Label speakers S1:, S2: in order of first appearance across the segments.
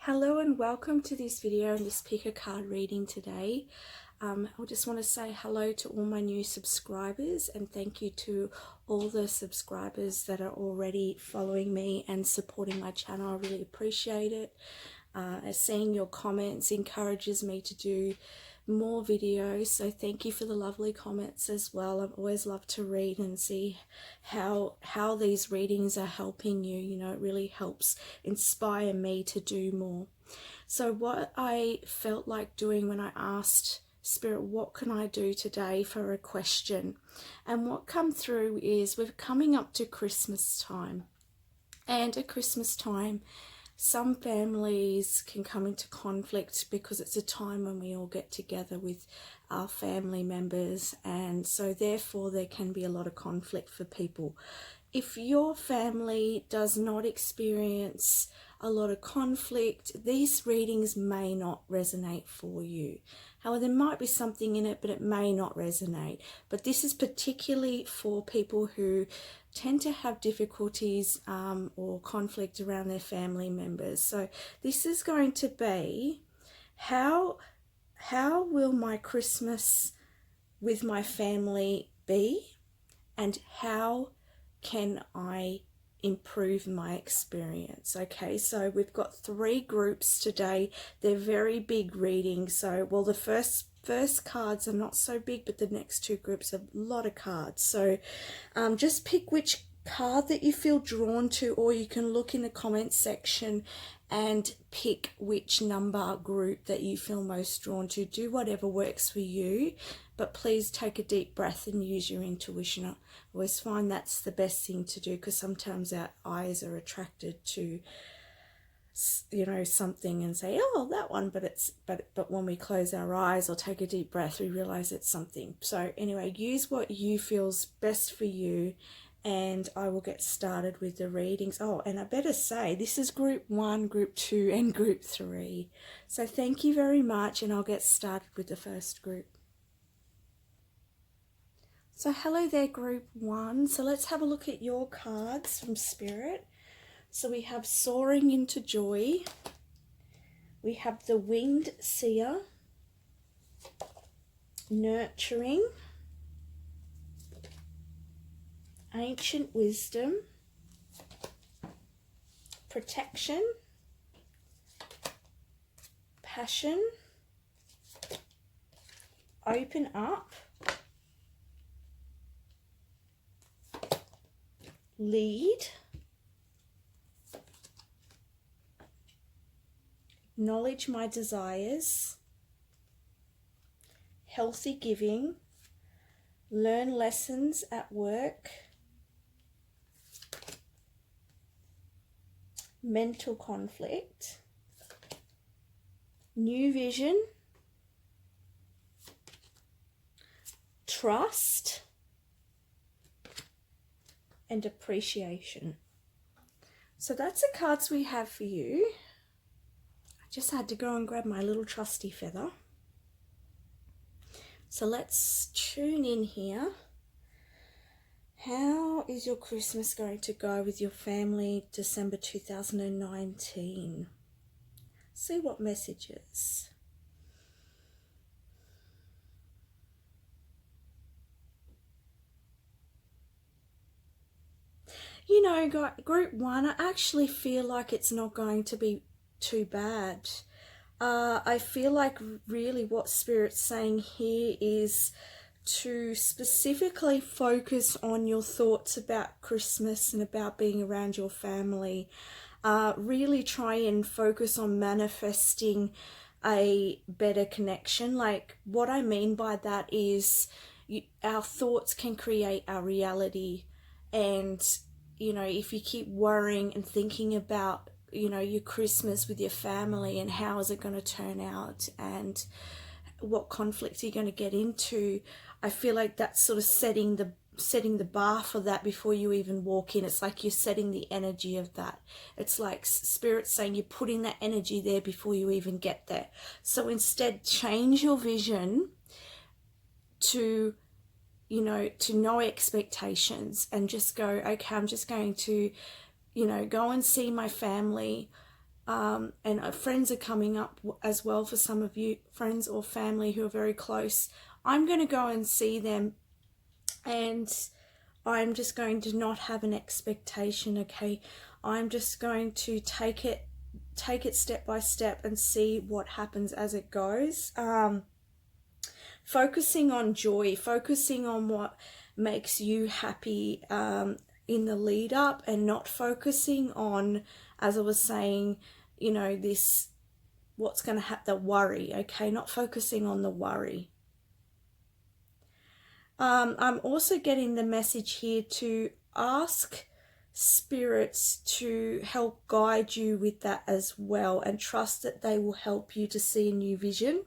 S1: Hello and welcome to this video and this pick a card reading today. I just want to say hello to all my new subscribers and thank you to all the subscribers that are already following me and supporting my channel. I really appreciate it. Seeing your comments encourages me to do more videos, so thank you for the lovely comments as well. I've always loved to read and see how these readings are helping you. You know, it really helps inspire me to do more. So what I felt like doing when I asked Spirit, what can I do today for a question? And what come through is we're coming up to Christmas time. And at Christmas time, some families can come into conflict because it's a time when we all get together with our family members, and so therefore there can be a lot of conflict for people. If your family does not experience a lot of conflict, these readings may not resonate for you. However, there might be something in it, but it may not resonate. But this is particularly for people who tend to have difficulties or conflict around their family members. So this is going to be how will my Christmas with my family be, and how can I improve my experience? Okay, so we've got 3 groups today. They're very big readings. So, well, the first cards are not so big, but the next 2 groups have a lot of cards. So just pick which card that you feel drawn to, or you can look in the comments section and pick which number group that you feel most drawn to. Do whatever works for you, but please take a deep breath and use your intuition. I always find that's the best thing to do, because sometimes our eyes are attracted to, you know, something and say, oh, that one, but when we close our eyes or take a deep breath, we realize it's something. So anyway, use what you feels best for you, and I will get started with the readings. Oh, and I better say, this is group 1, group 2, and group 3. So thank you very much, and I'll get started with the first group. So hello there, group 1. So let's have a look at your cards from Spirit. So we have Soaring into Joy. We have the Winged Seer, Nurturing, Ancient Wisdom, Protection, Passion, Open Up, Lead, Acknowledge My Desires, Healthy Giving, Learn Lessons at Work, Mental Conflict, New Vision, Trust, and Appreciation. So that's the cards we have for you. I just had to go and grab my little trusty feather. So let's tune in here. How is your Christmas going to go with your family December 2019? See what messages. You know, group 1, I actually feel like it's not going to be too bad. I feel like really what Spirit's saying here is to specifically focus on your thoughts about Christmas and about being around your family. Really try and focus on manifesting a better connection. Like, what I mean by that is our thoughts can create our reality, and you know, if you keep worrying and thinking about, you know, your Christmas with your family and how is it going to turn out and what conflict are you going to get into, I feel like that's sort of setting the bar for that before you even walk in. It's like you're setting the energy of that. It's like Spirit's saying you're putting that energy there before you even get there. So instead, change your vision to, you know, to no expectations, and just go, okay, I'm just going to, you know, go and see my family and friends are coming up as well for some of you, friends or family who are very close. I'm going to go and see them, and I'm just going to not have an expectation, okay? I'm just going to take it step by step and see what happens as it goes. Focusing on joy, focusing on what makes you happy in the lead up, and not focusing on, as I was saying, you know, this, what's going to happen, the worry, okay? Not focusing on the worry. I'm also getting the message here to ask spirits to help guide you with that as well, and trust that they will help you to see a new vision.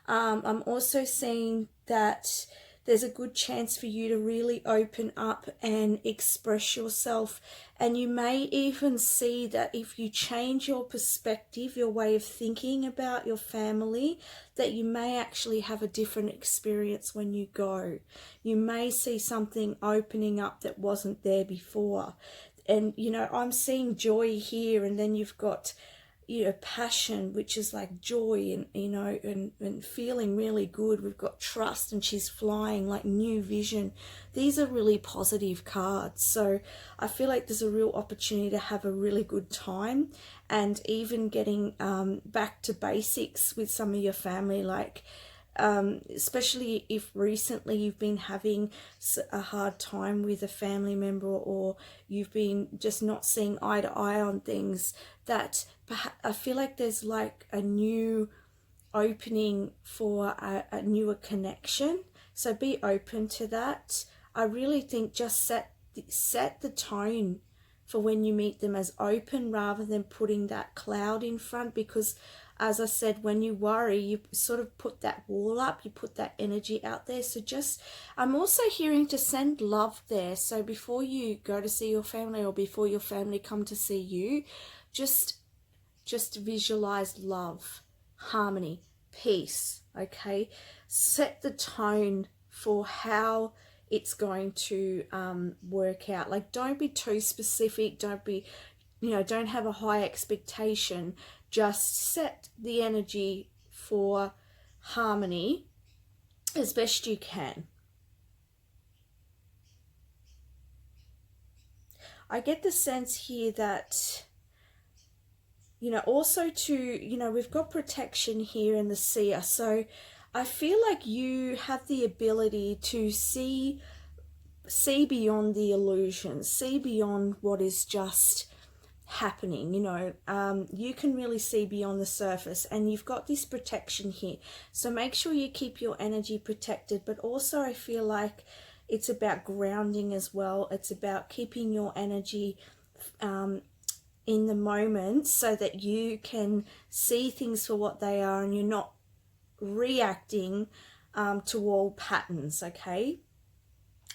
S1: I'm also seeing that there's a good chance for you to really open up and express yourself. And you may even see that if you change your perspective, your way of thinking about your family, that you may actually have a different experience when you go. You may see something opening up that wasn't there before. And, you know, I'm seeing joy here, and then you've got, you know, passion, which is like joy, and, you know, and feeling really good. We've got trust, and she's flying, like new vision. These are really positive cards. So I feel like there's a real opportunity to have a really good time, and even getting back to basics with some of your family, like especially if recently you've been having a hard time with a family member, or you've been just not seeing eye to eye on things, that I feel like there's like a new opening for a newer connection. So be open to that. I really think just set the tone for when you meet them as open, rather than putting that cloud in front, because as I said, when you worry, you sort of put that wall up, you put that energy out there. So just, I'm also hearing to send love there. So before you go to see your family, or before your family come to see you, just visualize love, harmony, peace, okay? Set the tone for how it's going to work out. Like, don't be too specific, don't be, you know, don't have a high expectation. Just set the energy for harmony as best you can. I get the sense here that, you know, also to, you know, we've got protection here in the seer. So I feel like you have the ability to see beyond the illusion, see beyond what is just happening. You know, you can really see beyond the surface, and you've got this protection here. So make sure you keep your energy protected, but also I feel like it's about grounding as well. It's about keeping your energy in the moment, so that you can see things for what they are, and you're not reacting to all patterns, okay?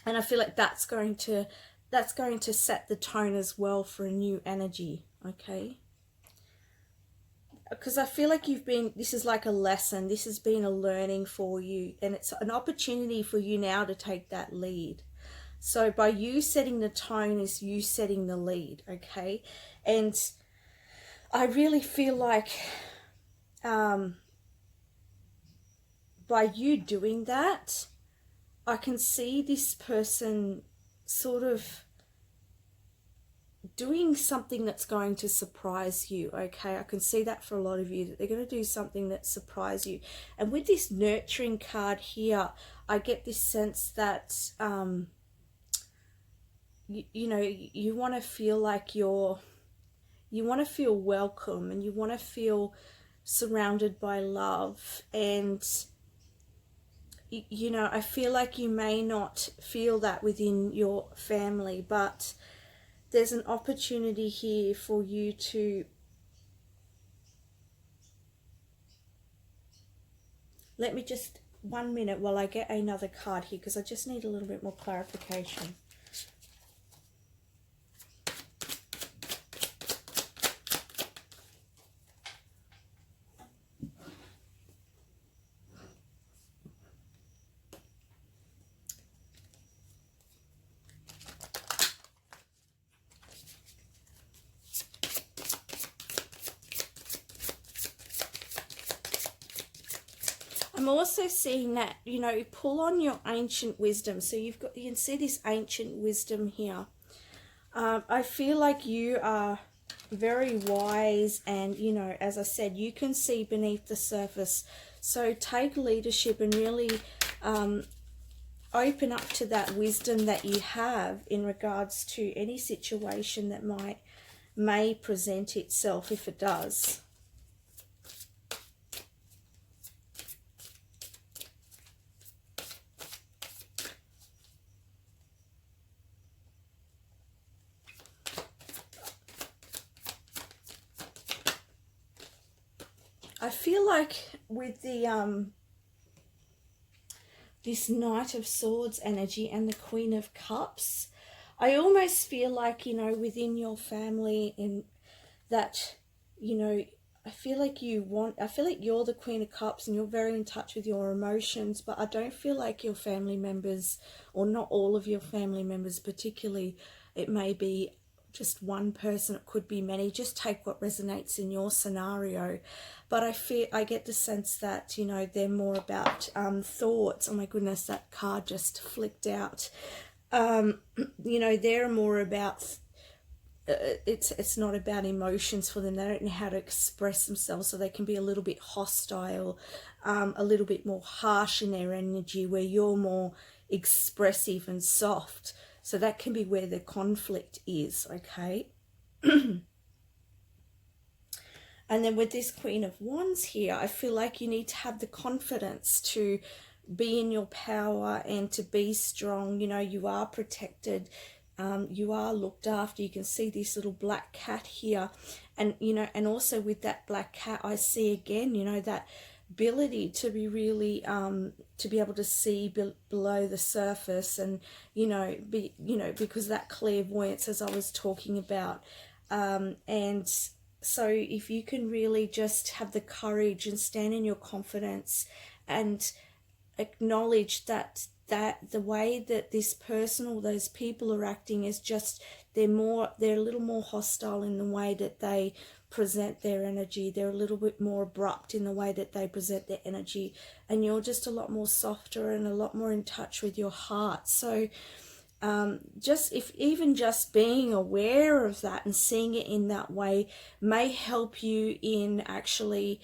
S1: And I feel like that's going to set the tone as well for a new energy, okay? Because I feel like this is like a lesson, this has been a learning for you, and it's an opportunity for you now to take that lead. So by you setting the tone is you setting the lead, okay? And I really feel like by you doing that, I can see this person sort of doing something that's going to surprise you, okay? I can see that for a lot of you, that they're going to do something that surprises you. And with this nurturing card here, I get this sense that you know, you want to feel like you want to feel welcome, and you want to feel surrounded by love. And you know, I feel like you may not feel that within your family, but there's an opportunity here for you to let me just 1 minute while I get another card here, because I just need a little bit more clarification. I'm also seeing that, you know, pull on your ancient wisdom. So you can see this ancient wisdom here. I feel like you are very wise, and, you know, as I said, you can see beneath the surface. So take leadership and really open up to that wisdom that you have in regards to any situation that may present itself, if it does. I feel like with the this Knight of Swords energy and the Queen of Cups, I almost feel like, you know, within your family, in that, you know, I feel like you're the Queen of Cups and you're very in touch with your emotions, but I don't feel like your family members, or not all of your family members particularly, it may be just one person, it could be many, just take what resonates in your scenario. But I get the sense that, you know, they're more about thoughts. Oh my goodness, that card just flicked out. You know, they're more about it's not about emotions for them. They don't know how to express themselves, so they can be a little bit hostile, a little bit more harsh in their energy, where you're more expressive and soft. So that can be where the conflict is, okay? And then with this Queen of Wands here, I feel like you need to have the confidence to be in your power and to be strong. You know, you are protected. You are looked after. You can see this little black cat here. And, you know, and also with that black cat, I see again, you know, that ability to be really, to be able to see below the surface, and, you know, because that clairvoyance, as I was talking about. And so if you can really just have the courage and stand in your confidence and acknowledge that the way that this person or those people are acting is just, they're a little more hostile in the way that they present their energy. They're a little bit more abrupt in the way that they present their energy, and you're just a lot more softer and a lot more in touch with your heart. So even just being aware of that and seeing it in that way may help you in actually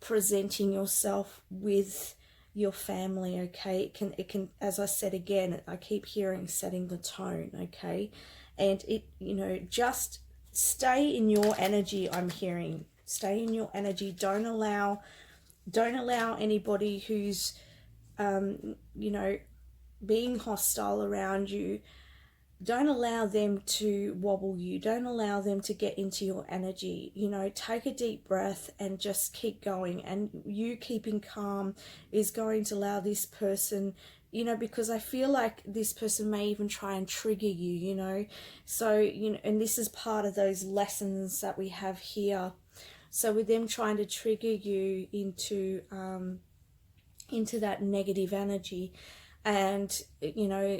S1: presenting yourself with your family, okay? It can, as I said again, I keep hearing setting the tone, okay? And it, you know, just stay in your energy. I'm hearing stay in your energy. Don't allow anybody who's you know, being hostile around you, don't allow them to wobble you. Don't allow them to get into your energy. You know, take a deep breath and just keep going. And you keeping calm is going to allow this person, you know, because I feel like this person may even try and trigger you, you know. So, you know, and this is part of those lessons that we have here. So with them trying to trigger you into that negative energy, and, you know,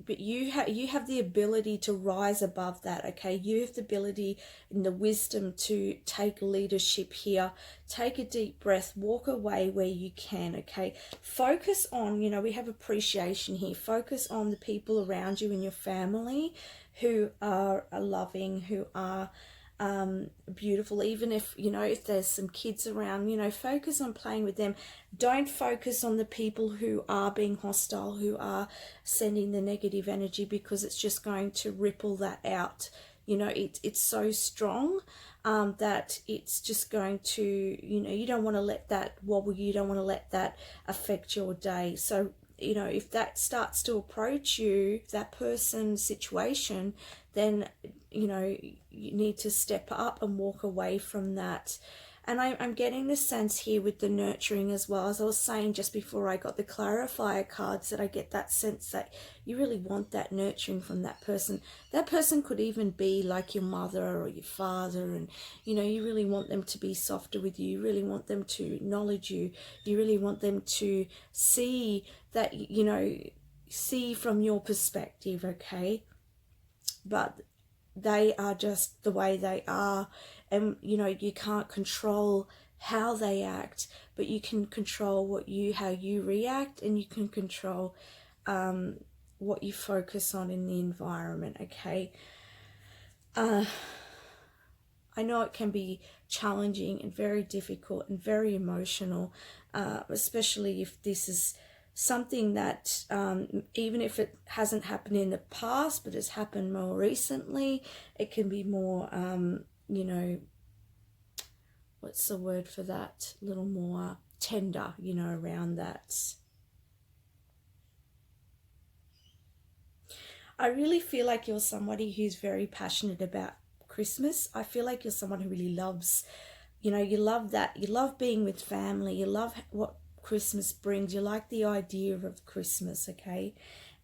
S1: but you have the ability to rise above that, okay? You have the ability and the wisdom to take leadership here. Take a deep breath, walk away where you can, okay? Focus on, you know, we have appreciation here. Focus on the people around you in your family who are loving, who are beautiful. Even if, you know, if there's some kids around, you know, focus on playing with them. Don't focus on the people who are being hostile, who are sending the negative energy, because it's just going to ripple that out. You know, it's so strong that it's just going to, you know, you don't want to let that wobble you. You don't want to let that affect your day. So, you know, if that starts to approach you, that person's situation, then, you know, you need to step up and walk away from that. And I'm getting the sense here with the nurturing as well. As I was saying just before I got the clarifier cards, that I get that sense that you really want that nurturing from that person. That person could even be like your mother or your father, and, you know, you really want them to be softer with you. You really want them to acknowledge you. You really want them to see that, you know, see from your perspective, okay? But they are just the way they are, and, you know, you can't control how they act, but you can control how you react, and you can control what you focus on in the environment. Okay. I know it can be challenging and very difficult and very emotional, especially if this is something that, even if it hasn't happened in the past, but has happened more recently, it can be more, you know, what's the word for that? A little more tender, you know, around that. I really feel like you're somebody who's very passionate about Christmas. I feel like you're someone who really loves, you know, you love that. You love being with family. You love what Christmas brings. You like the idea of Christmas, okay?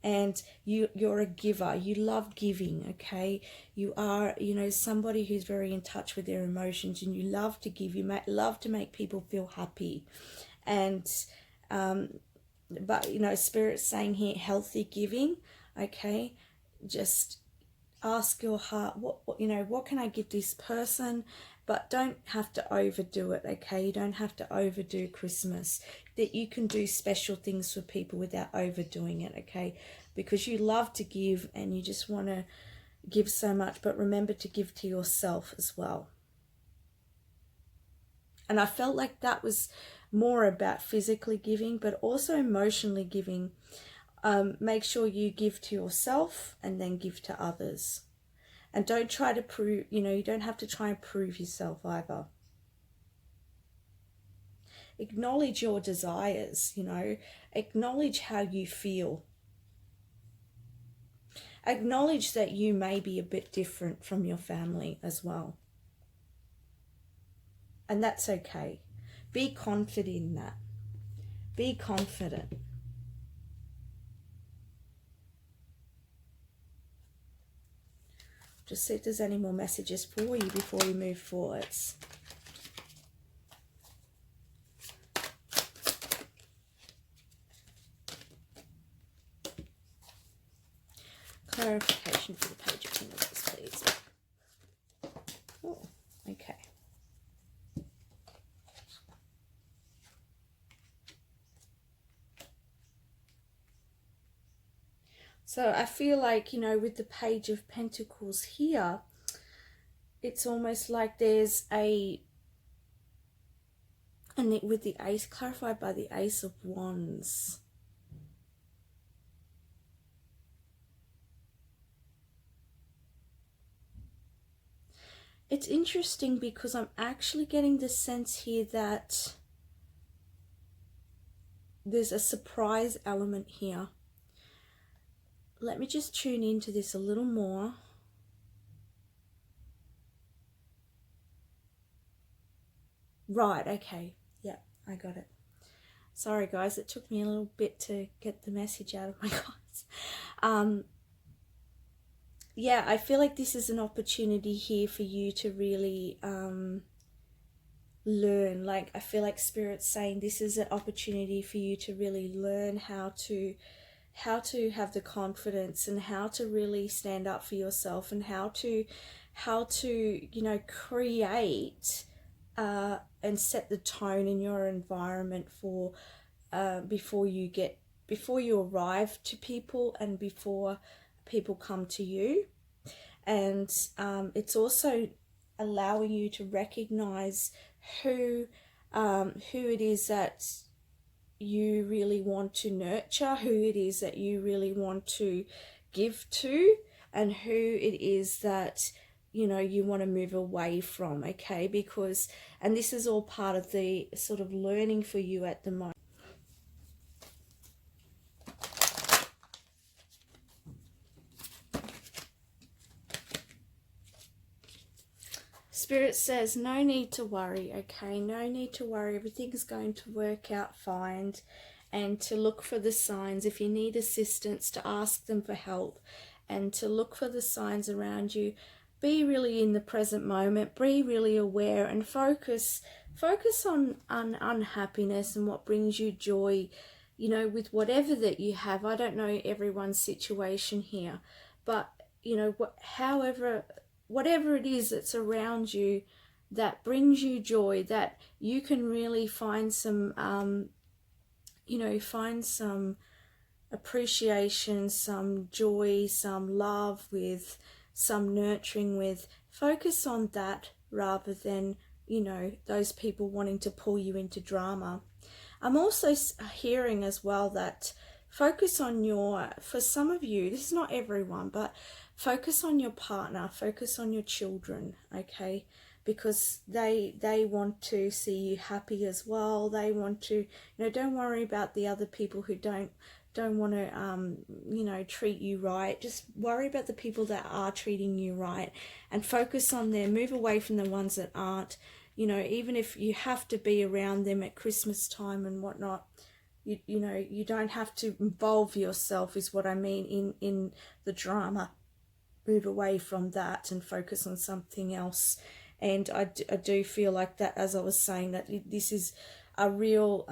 S1: And you're a giver. You love giving, okay? You are, you know, somebody who's very in touch with their emotions, and you love to give. You love to make people feel happy. And but you know, Spirit's saying here, healthy giving, okay? Just ask your heart, what you know, what can I give this person? But don't have to overdo it, okay? You don't have to overdo Christmas. That you can do special things for people without overdoing it, okay? Because you love to give, and you just want to give so much, but remember to give to yourself as well. And I felt like that was more about physically giving, but also emotionally giving. Make sure you give to yourself and then give to others. And don't try to prove, you know, you don't have to try and prove yourself either. Acknowledge your desires, you know, acknowledge how you feel. Acknowledge that you may be a bit different from your family as well. And that's okay. Be confident in that. Be confident. Just see if there's any more messages for you before we move forwards. Clarification for the Page of Pentacles, please. Oh, okay. So I feel like, you know, with the Page of Pentacles here, it's almost like there's a, and with the Ace, clarified by the Ace of Wands. It's interesting because I'm actually getting the sense here that there's a surprise element here. Let me just tune into this a little more. Right, okay. Yeah, I got it. Sorry guys, it took me a little bit to get the message out of my cards. Yeah, I feel like this is an opportunity here for you to really learn. Like, I feel like Spirit's saying this is an opportunity for you to really learn how to have the confidence, and how to really stand up for yourself, and how to you know, create and set the tone in your environment for before you arrive to people, and before people come to you. And it's also allowing you to recognize who it is that you really want to nurture, who it is that you really want to give to, and who it is that, you know, you want to move away from, okay? Because, and this is all part of the sort of learning for you at the moment. Spirit says, no need to worry, okay? No need to worry. Everything's going to work out fine. And to look for the signs. If you need assistance, to ask them for help. And to look for the signs around you. Be really in the present moment. Be really aware, and focus on unhappiness and what brings you joy, you know, with whatever that you have. I don't know everyone's situation here, but, you know, whatever it is that's around you, that brings you joy, that you can really find some, find some appreciation, some joy, some love with, some nurturing with. Focus on that rather than, those people wanting to pull you into drama. I'm also hearing as well that focus on for some of you, this is not everyone, but focus on your partner, focus on your children, okay? Because they want to see you happy as well. They want to, don't worry about the other people who don't want to, treat you right. Just worry about the people that are treating you right and focus on them. Move away from the ones that aren't. Even if you have to be around them at Christmas time and whatnot, you don't have to involve yourself, is what I mean, in the drama. Move away from that and focus on something else. And I do feel like that, as I was saying, that this is a real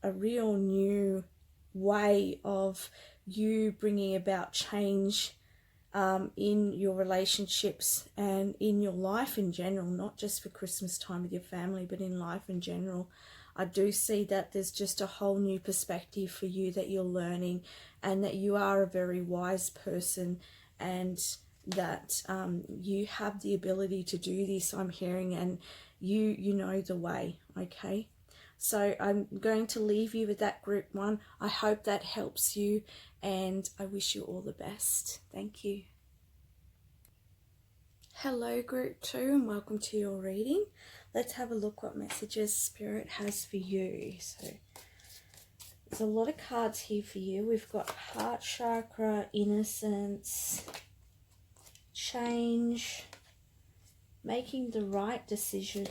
S1: new way of you bringing about change in your relationships and in your life in general, not just for Christmas time with your family, but in life in general. I do see that there's just a whole new perspective for you that you're learning, and that you are a very wise person, and that you have the ability to do this, I'm hearing, and you know the way, okay? So I'm going to leave you with that group 1. I hope that helps you, and I wish you all the best. Thank you. Hello group 2, and welcome to your reading. Let's have a look what messages Spirit has for you. So there's a lot of cards here for you. We've got heart chakra, innocence, change, making the right decision,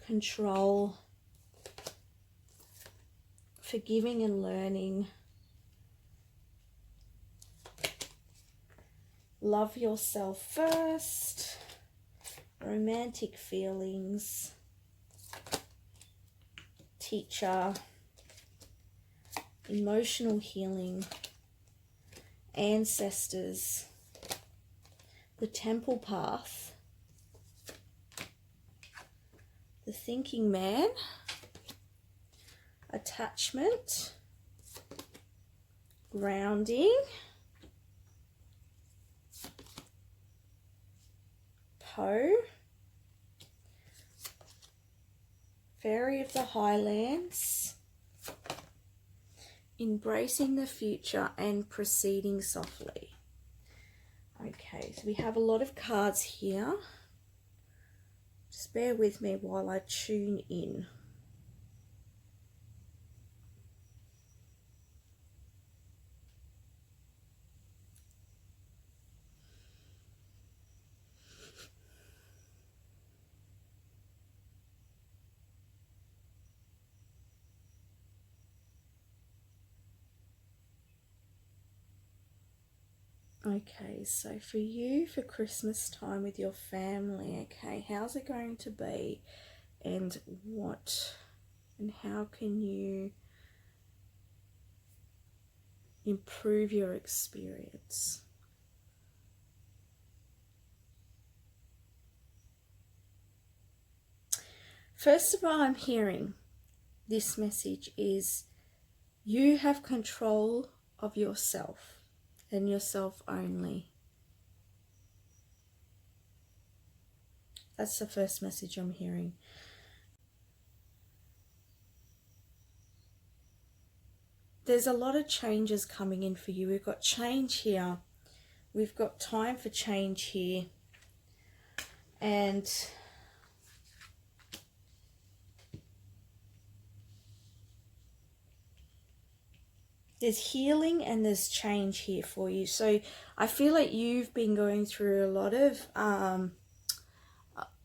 S1: control, forgiving and learning, love yourself first, romantic feelings, teacher, emotional healing, ancestors, the temple path, the thinking man, attachment, grounding, Poe, Fairy of the Highlands, embracing the future, and proceeding softly. Okay, so we have a lot of cards here. Just bear with me while I tune in. Okay, so for you, for Christmas time with your family, okay, how's it going to be, and how can you improve your experience? First of all, I'm hearing this message is you have control of yourself and yourself only. That's the first message I'm hearing. There's a lot of changes coming in for you. We've got change here. We've got time for change here. And there's healing and there's change here for you. So I feel like you've been going through a lot of,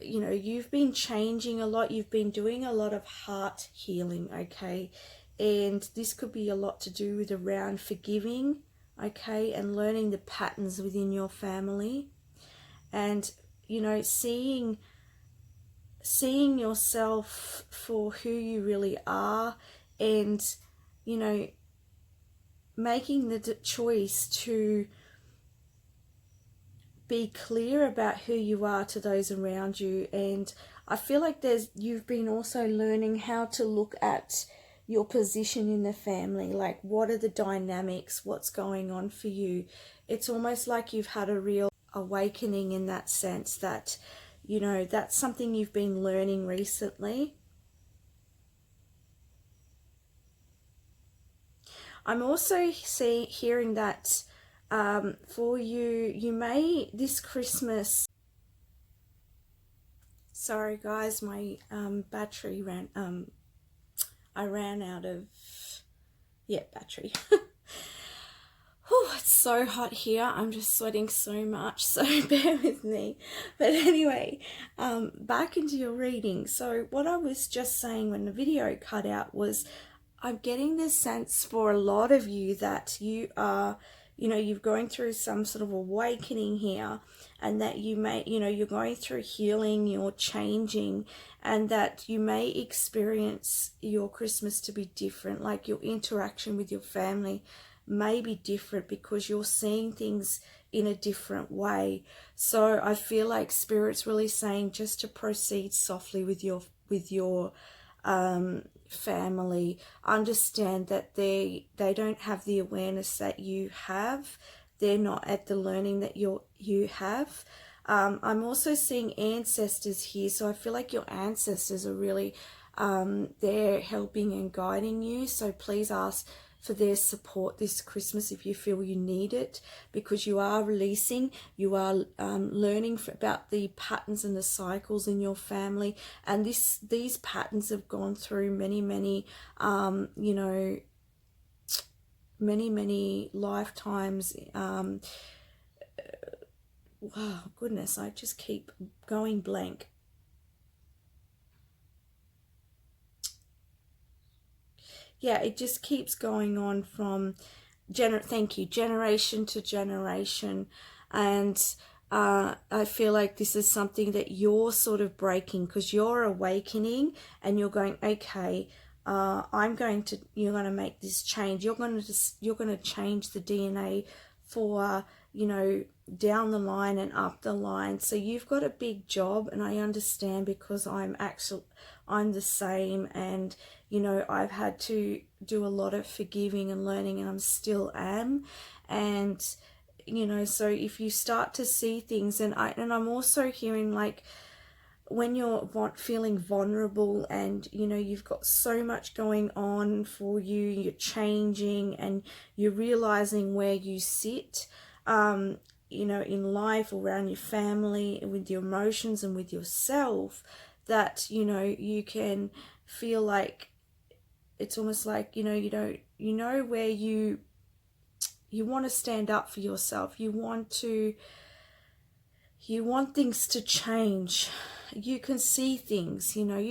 S1: you've been changing a lot. You've been doing a lot of heart healing, okay? And this could be a lot to do with around forgiving, okay? And learning the patterns within your family. And, seeing yourself for who you really are, and, making the choice to be clear about who you are to those around you. And I feel like you've been also learning how to look at your position in the family, like what are the dynamics, what's going on for you. It's almost like you've had a real awakening in that sense, that that's something you've been learning recently. I'm also hearing that for you, you may this Christmas. Sorry, guys, my battery ran. I ran out of battery. Oh, it's so hot here. I'm just sweating so much, so bear with me. But anyway, back into your reading. So what I was just saying when the video cut out was, I'm getting this sense for a lot of you that you are, you're going through some sort of awakening here, and that you may, you're going through healing, you're changing, and that you may experience your Christmas to be different, like your interaction with your family may be different because you're seeing things in a different way. So I feel like Spirit's really saying just to proceed softly with your family. Understand that they don't have the awareness that you have. They're not at the learning that you have. I'm also seeing ancestors here, so I feel like your ancestors are really they're helping and guiding you. So please ask for their support this Christmas if you feel you need it, because you are releasing, you are learning about the patterns and the cycles in your family, and these patterns have gone through many lifetimes. Wow, goodness, I just keep going blank. Yeah, it just keeps going on from generation to generation. And I feel like this is something that you're sort of breaking, because you're awakening and you're going, okay, you're going to make this change. You're going to change the DNA for, down the line and up the line. So you've got a big job, and I understand, because I'm the same, and I've had to do a lot of forgiving and learning, and I'm still am. And so if you start to see things, and I'm also hearing, like, when you're feeling vulnerable, and you've got so much going on for you, you're changing and you're realizing where you sit in life, around your family, with your emotions and with yourself, that you can feel like it's almost like where you want to stand up for yourself. You want things to change. You can see things, you know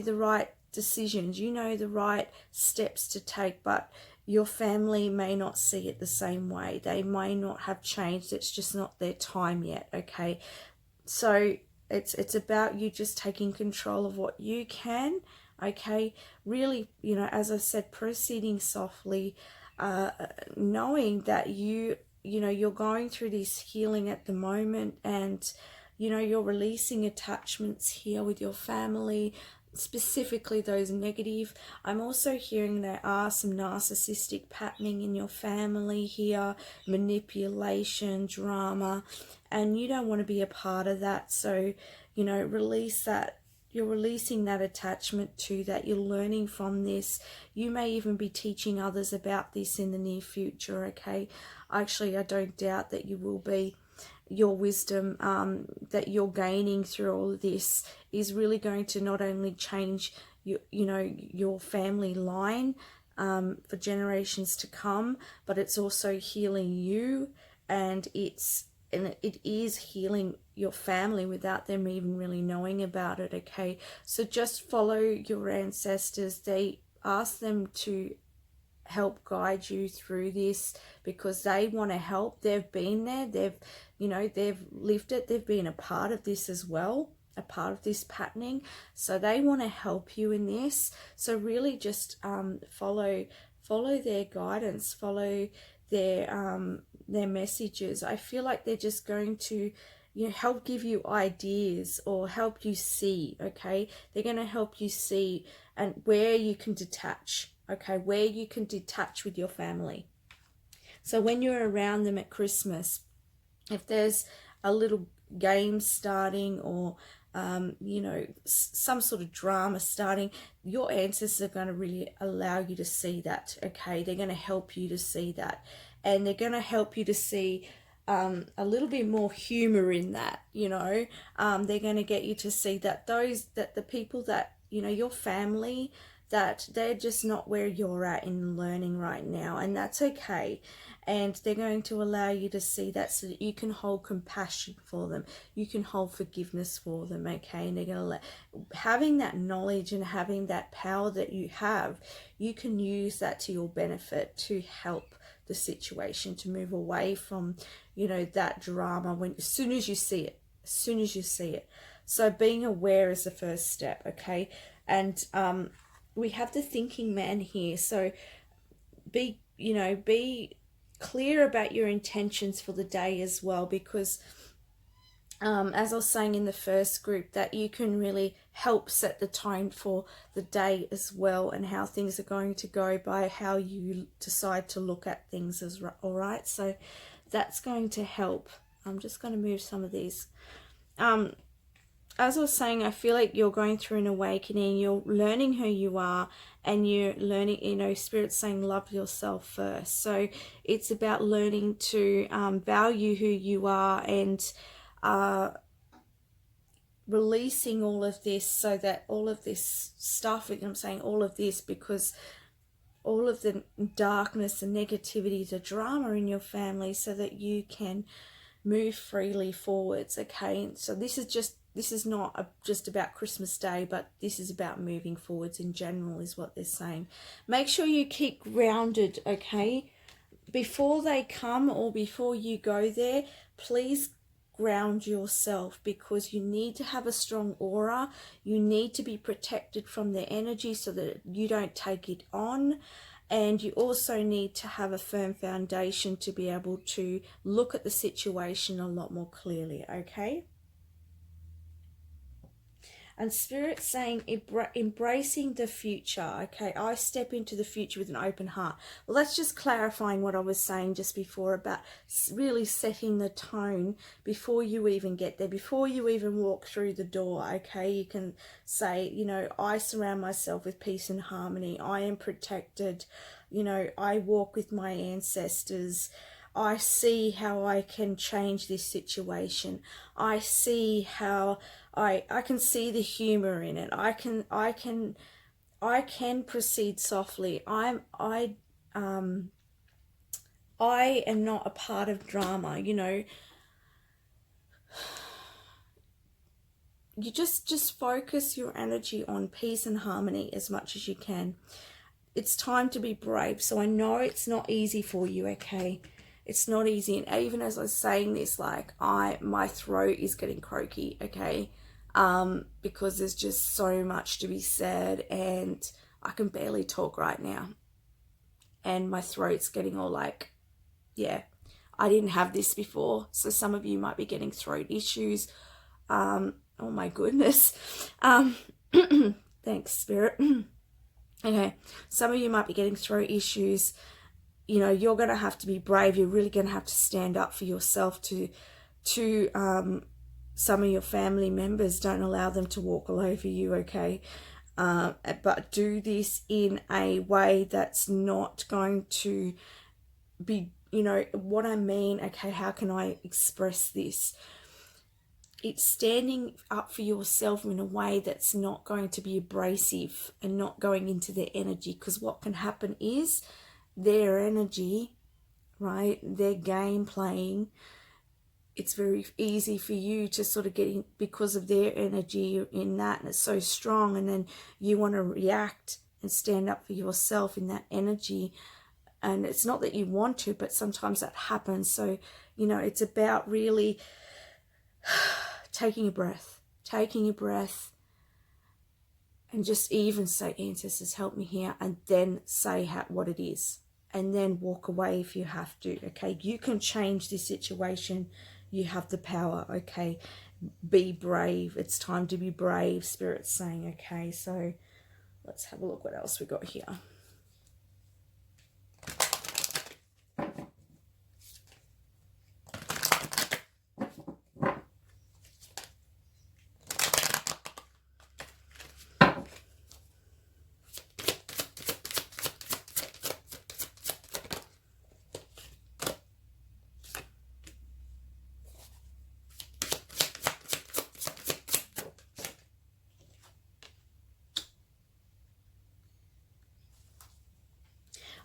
S1: the right decisions, the right steps to take, but your family may not see it the same way. They may not have changed. It's just not their time yet. Okay, so it's about you just taking control of what you can. Okay, really, as I said, proceeding softly, knowing that you're going through this healing at the moment, and you're releasing attachments here with your family, specifically those negative. I'm also hearing there are some narcissistic patterning in your family here, manipulation, drama, and you don't want to be a part of that. So release that. You're releasing that attachment to that. You're learning from this. You may even be teaching others about this in the near future, okay? Actually, I don't doubt that you will be. Your wisdom that you're gaining through all of this is really going to not only change your family line for generations to come, but it's also healing you, and it is healing your family without them even really knowing about it. Okay, so just follow your ancestors. They ask them to help guide you through this, because they want to help. They've been there, they've lived it, they've been a part of this as well, a part of this patterning, so they want to help you in this. So really just follow their guidance, follow their their messages. I feel like they're just going to, you know, help give you ideas or help you see, okay? They're going to help you see and where you can detach, okay? Where you can detach with your family. So when you're around them at Christmas, if there's a little game starting or you know, some sort of drama starting, your ancestors are going to really allow you to see that, okay? They're going to help you to see that, and they're going to help you to see a little bit more humor in that, you know. They're going to get you to see that the people that, you know, your family, that they're just not where you're at in learning right now, and that's okay. And they're going to allow you to see that so that you can hold compassion for them, you can hold forgiveness for them, okay? And they're going to having that knowledge and having that power that you have, you can use that to your benefit to help the situation to move away from, you know, that drama as soon as you see it. So being aware is the first step, okay? And we have the thinking man here, so be clear about your intentions for the day as well, because as I was saying in the first group, that you can really help set the tone for the day as well, and how things are going to go by how you decide to look at things all right. So that's going to help. I'm just going to move some of these. As I was saying, I feel like you're going through an awakening, you're learning who you are, and you're learning, you know, Spirit's saying love yourself first. So it's about learning to value who you are, and releasing all of this, so that all of this stuff, and I'm saying all of this because all of the darkness and negativity, the drama in your family, so that you can move freely forwards, okay? So this is not just about Christmas Day, but this is about moving forwards in general, is what they're saying. Make sure you keep grounded, okay? Before they come or before you go there, please ground yourself, because you need to have a strong aura. You need to be protected from their energy so that you don't take it on. And you also need to have a firm foundation to be able to look at the situation a lot more clearly, okay? And Spirit's saying embracing the future, okay? I step into the future with an open heart. Well, that's just clarifying what I was saying just before about really setting the tone before you even get there, before you even walk through the door, okay? You can say, you know, I surround myself with peace and harmony. I am protected. You know, I walk with my ancestors. I see how I can change this situation. I see how I can see the humor in it. I can proceed softly. I am not a part of drama, you know. You just focus your energy on peace and harmony as much as you can. It's time to be brave. So I know it's not easy for you, okay? It's not easy. And even as I was saying this, like my throat is getting croaky, okay? Because there's just so much to be said, and I can barely talk right now. And my throat's getting all like, yeah, I didn't have this before. So some of you might be getting throat issues. Oh my goodness. Thanks, Spirit. Okay, some of you might be getting throat issues. You know, you're going to have to be brave. You're really going to have to stand up for yourself to some of your family members. Don't allow them to walk all over you, okay? But do this in a way that's not going to be, you know, what I mean, okay, how can I express this? It's standing up for yourself in a way that's not going to be abrasive and not going into their energy, because what can happen is their energy, right, their game playing, it's very easy for you to sort of get in because of their energy in that, and it's so strong, and then you want to react and stand up for yourself in that energy. And it's not that you want to, but sometimes that happens. So, you know, it's about really taking a breath, and just even say, ancestors, help me here, and then say what it is. and then walk away if you have to. Okay, you can change this situation. You have the power. Okay, be brave. It's time to be brave, Spirit's saying. Okay, so let's have a look what else we got here.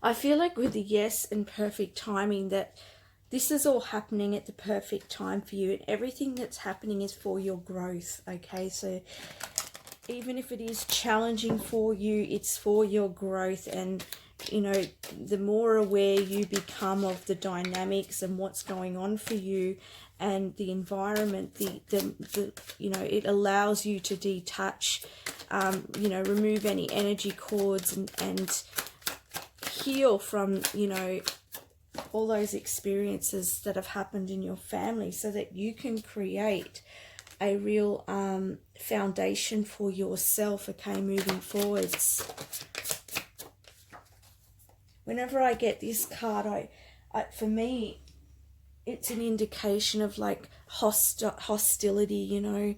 S1: I feel like with the yes and perfect timing, that this is all happening at the perfect time for you, and everything that's happening is for your growth. Okay, so even if it is challenging for you, it's for your growth. And you know, the more aware you become of the dynamics and what's going on for you and the environment, the you know, it allows you to detach, you know, remove any energy cords and heal from, you know, all those experiences that have happened in your family, so that you can create a real foundation for yourself. Okay, moving forwards. Whenever I get this card, I for me, it's an indication of like hostility, you know,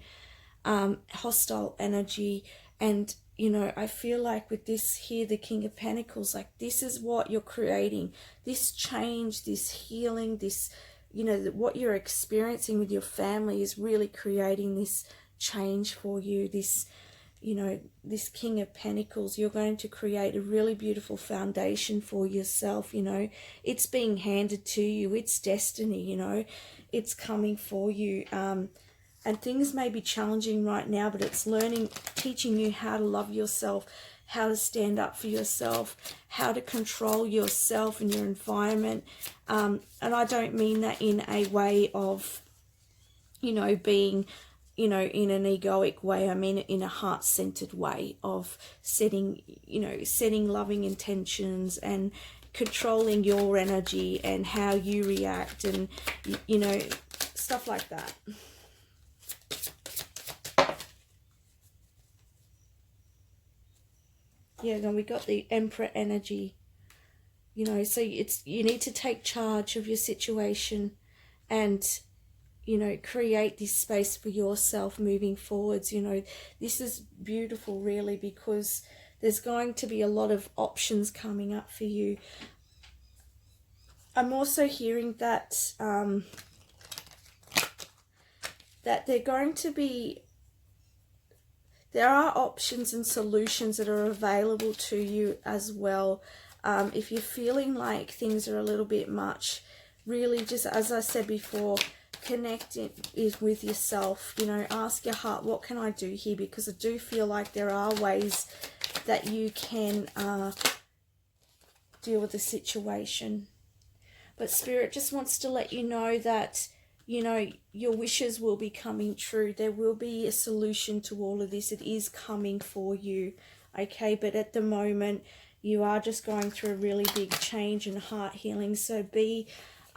S1: hostile energy. And you know, I feel like with this here, the King of Pentacles, like this is what you're creating, this change, this healing, this, you know, what you're experiencing with your family is really creating this change for you. This, you know, this King of Pentacles, you're going to create a really beautiful foundation for yourself. You know, it's being handed to you, it's destiny, you know, it's coming for you. And things may be challenging right now, but it's teaching you how to love yourself, how to stand up for yourself, how to control yourself and your environment. And I don't mean that in a way of, you know, being, you know, in an egoic way. I mean it in a heart-centered way of setting, you know, setting loving intentions and controlling your energy and how you react, and, you know, stuff like that. Yeah, then we got the Emperor energy, you know, so you need to take charge of your situation and, you know, create this space for yourself moving forwards. You know, this is beautiful really, because there's going to be a lot of options coming up for you. I'm also hearing that that there are options and solutions that are available to you as well. If you're feeling like things are a little bit much, really, just as I said before, connect with yourself. You know, ask your heart, what can I do here? Because I do feel like there are ways that you can deal with the situation. But Spirit just wants to let you know that, you know, your wishes will be coming true. There will be a solution to all of this. It is coming for you, okay? But at the moment, you are just going through a really big change and heart healing. So be,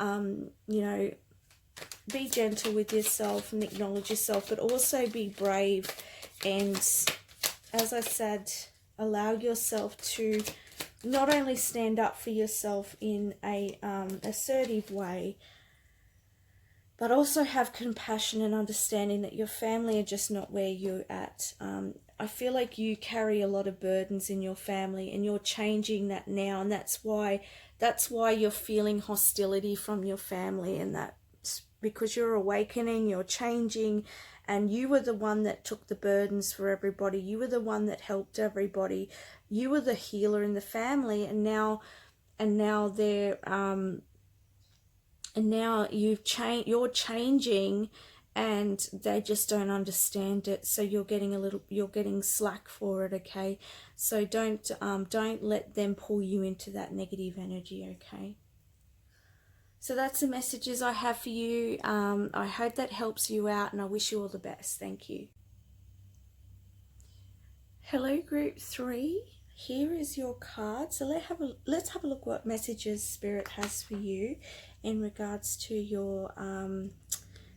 S1: you know, be gentle with yourself and acknowledge yourself, but also be brave. And as I said, allow yourself to not only stand up for yourself in a assertive way, but also have compassion and understanding that your family are just not where you're at. I feel like you carry a lot of burdens in your family, and you're changing that now, and that's why you're feeling hostility from your family, and that's because you're awakening, you're changing, and you were the one that took the burdens for everybody. You were the one that helped everybody. You were the healer in the family, and now they're and now you're changing, and they just don't understand it. So you're getting slack for it, okay? So don't let them pull you into that negative energy, okay? So that's the messages I have for you. I hope that helps you out, and I wish you all the best. Thank you. Hello, group 3. here is your card. So let's have a look what messages Spirit has for you in regards to your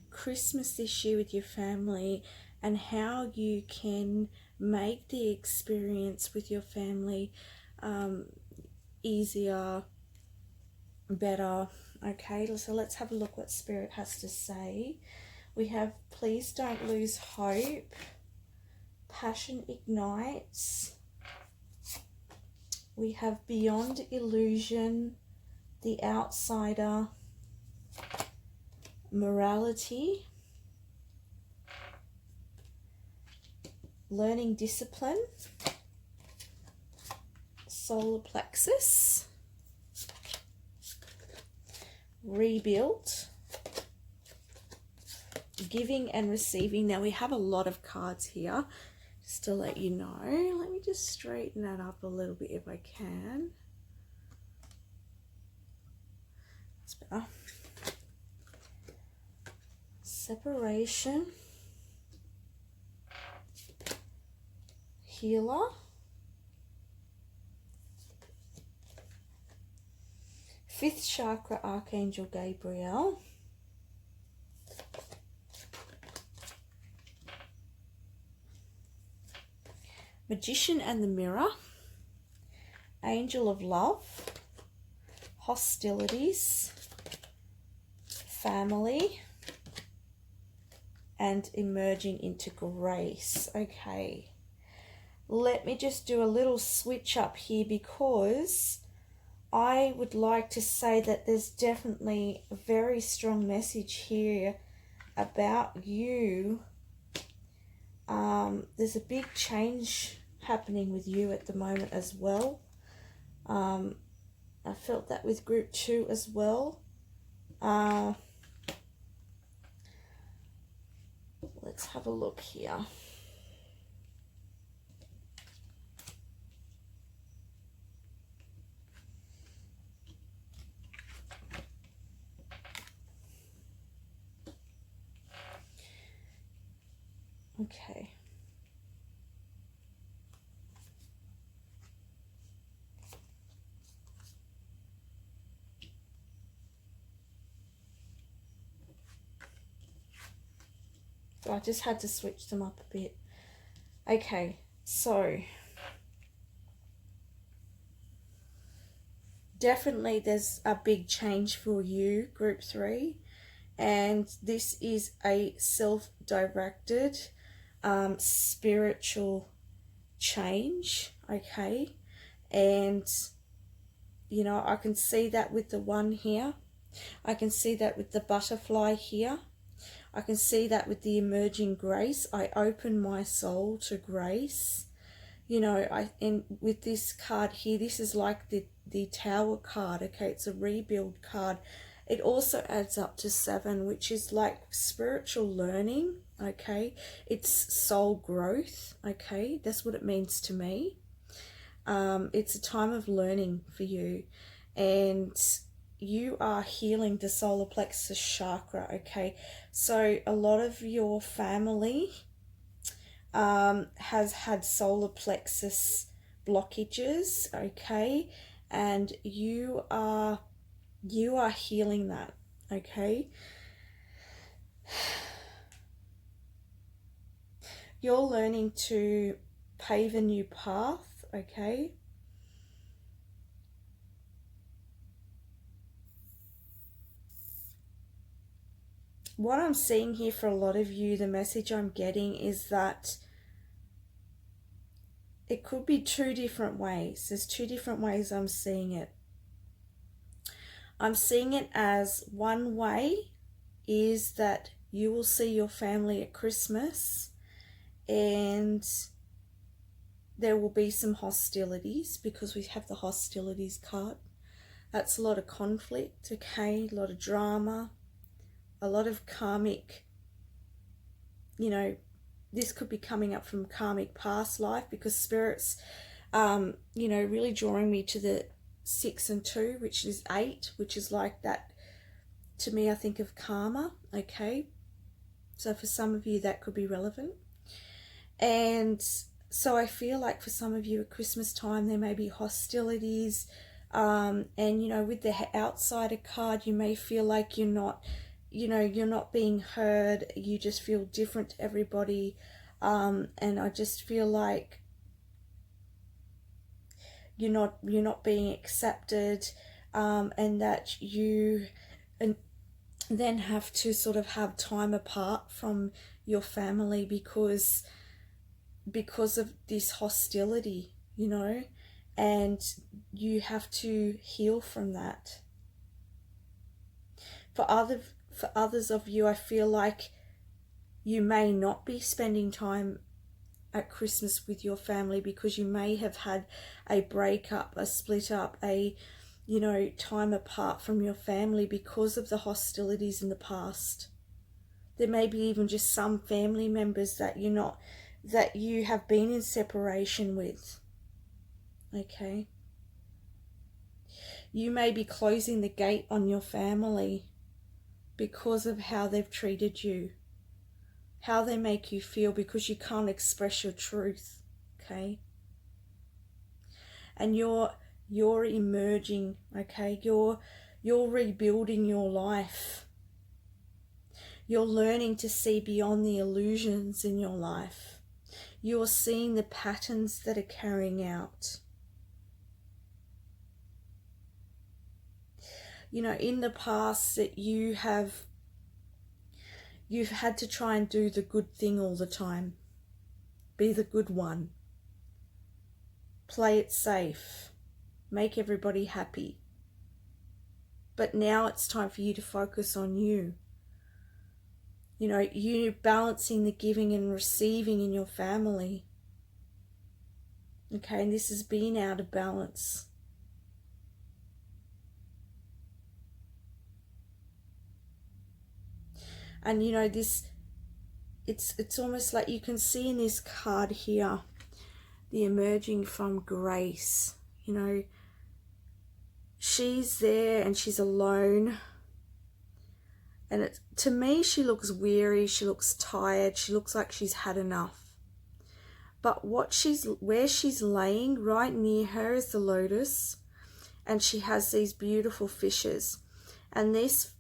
S1: Christmas this year with your family, and how you can make the experience with your family easier, better. Okay, so let's have a look what Spirit has to say. We have please don't lose hope, passion ignites. We have beyond illusion, the outsider, morality, learning discipline, solar plexus, rebuild, giving and receiving. Now we have a lot of cards here, just to let you know. Let me just straighten that up a little bit if I can. That's better. Separation, healer, fifth chakra, Archangel Gabriel, Magician and the Mirror, Angel of Love, hostilities, family, and emerging into grace. Okay, let me just do a little switch up here, because I would like to say that there's definitely a very strong message here about you. There's a big change happening with you at the moment as well. I felt that with group 2 as well. Let's have a look here. Okay. So I just had to switch them up a bit. Okay, so definitely there's a big change for you, group 3, and this is a self-directed spiritual change. Okay, and you know, I can see that with the 1 here, I can see that with the butterfly here, I can see that with the emerging grace. I open my soul to grace. You know, and with this card here, this is like the Tower card. Okay, it's a rebuild card. It also adds up to 7, which is like spiritual learning. Okay, it's soul growth. Okay, that's what it means to me. It's a time of learning for you, and you are healing the solar plexus chakra. Okay, so a lot of your family has had solar plexus blockages. Okay, and you are healing that. Okay, you're learning to pave a new path. Okay, what I'm seeing here for a lot of you, the message I'm getting is that it could be 2 different ways. There's 2 different ways I'm seeing it. I'm seeing it as one way is that you will see your family at Christmas and there will be some hostilities, because we have the hostilities card. That's a lot of conflict, okay, a lot of drama, a lot of karmic, you know, this could be coming up from karmic past life, because Spirit's, you know, really drawing me to the 6 and 2, which is 8, which is like that, to me, I think of karma, okay? So for some of you, that could be relevant. And So I feel like for some of you at Christmas time, there may be hostilities. And, you know, with the outsider card, you may feel like you're not, you know, you're not being heard. You just feel different to everybody. And I just feel like you're not being accepted, and that you and then have to sort of have time apart from your family because of this hostility, you know, and you have to heal from that. For others of you, I feel like you may not be spending time at Christmas with your family because you may have had a breakup, a split up, a, you know, time apart from your family because of the hostilities in the past. There may be even just some family members that you have been in separation with. Okay. You may be closing the gate on your family because of how they've treated you, how they make you feel, because you can't express your truth. Okay. And you're emerging. Okay. You're rebuilding your life. You're learning to see beyond the illusions in your life. You're seeing the patterns that are carrying out. You know, in the past that you've had to try and do the good thing all the time. Be the good one. Play it safe. Make everybody happy. But now it's time for you to focus on you. You know, you balancing the giving and receiving in your family. Okay, and this has been out of balance. And you know, this, it's almost like you can see in this card here, the emerging from grace. You know, she's there and she's alone. And to me, she looks weary, she looks tired, she looks like she's had enough. But where she's laying, right near her is the lotus, and she has these beautiful fishes. And this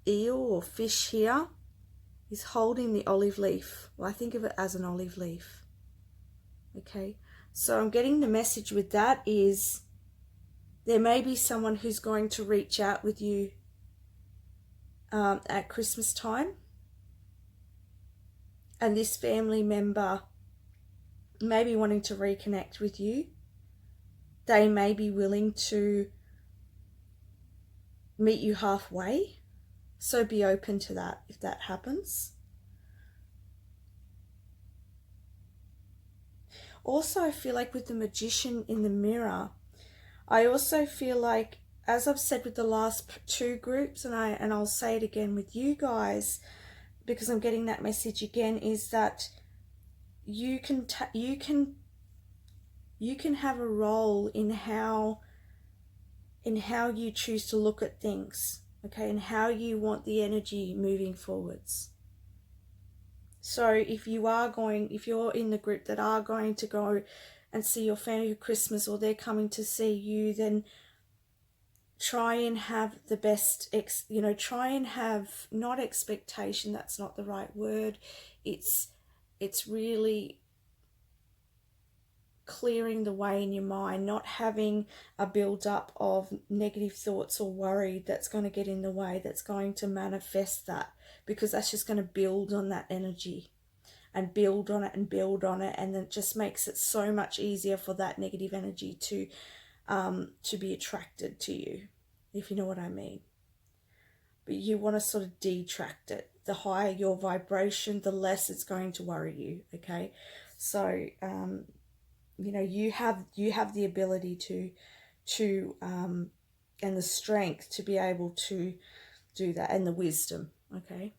S1: eel or fish here is holding the olive leaf. Well, I think of it as an olive leaf. Okay, so I'm getting the message with that is there may be someone who's going to reach out with you at Christmas time, and this family member may be wanting to reconnect with you. They may be willing to meet you halfway, so be open to that if that happens. Also, I feel like with the magician in the mirror, I also feel like, as I've said with the last two groups, and I'll say it again with you guys, because I'm getting that message again, is that you can have a role in how you choose to look at things, okay, and how you want the energy moving forwards. So if you're in the group that are going to go and see your family for Christmas, or they're coming to see you, then try and have the best, try and have, not expectation, that's not the right word. It's really clearing the way in your mind, not having a build-up of negative thoughts or worry that's going to get in the way, that's going to manifest that, because that's just going to build on that energy and build on it and build on it, and then it just makes it so much easier for that negative energy to be attracted to you, if you know what I mean. But you want to sort of detract it. The higher your vibration, the less it's going to worry you, okay? So you know, you have the ability to and the strength to be able to do that, and the wisdom, okay?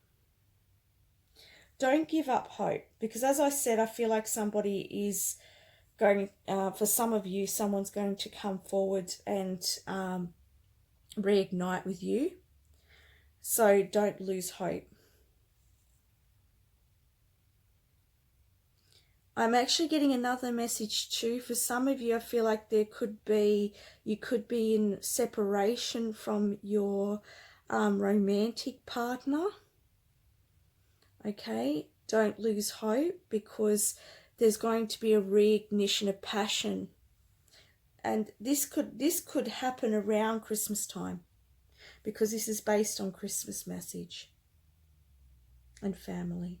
S1: Don't give up hope, because as I said, I feel like somebody is going, for some of you, someone's going to come forward and reignite with you. So don't lose hope. I'm actually getting another message too. For some of you, I feel like you could be in separation from your romantic partner. Okay, don't lose hope, because there's going to be a reignition of passion. And this could happen around Christmas time, because this is based on Christmas message and family.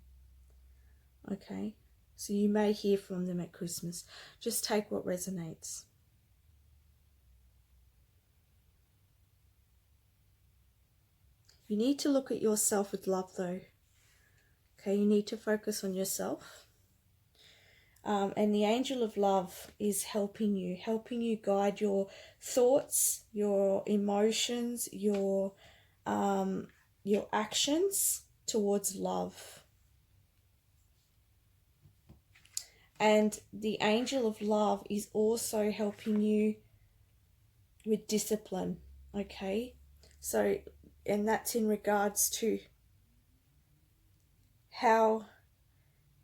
S1: Okay, so you may hear from them at Christmas. Just take what resonates. You need to look at yourself with love though. Okay, you need to focus on yourself. And the angel of love is helping you guide your thoughts, your emotions, your actions towards love. And the angel of love is also helping you with discipline, okay? So, and that's in regards to how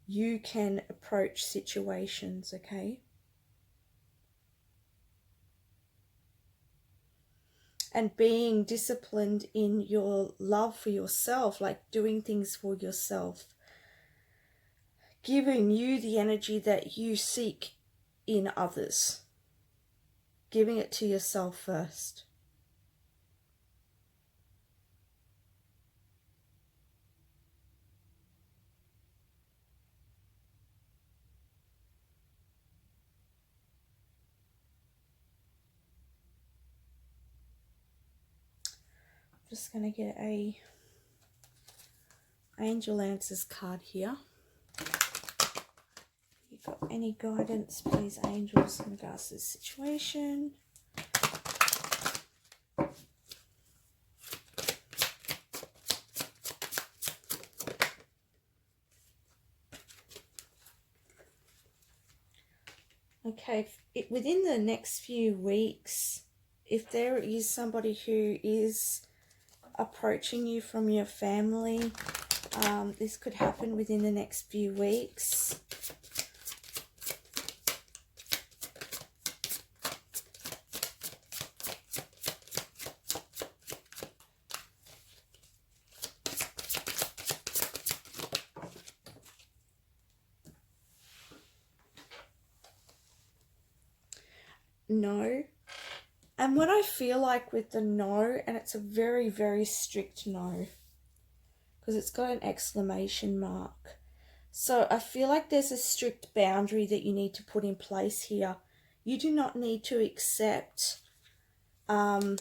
S1: you can approach situations, okay? And being disciplined in your love for yourself, like doing things for yourself, giving you the energy that you seek in others, giving it to yourself first. I'm just going to get a Angel Answers card here. If you've got any guidance, please, angels, in regards to this situation. Okay, within the next few weeks, if there is somebody who is approaching you from your family, this could happen within the next few weeks. No. And what I feel like with the no, and it's a very, very strict no, because it's got an exclamation mark. So I feel like there's a strict boundary that you need to put in place here. You do not need to accept, you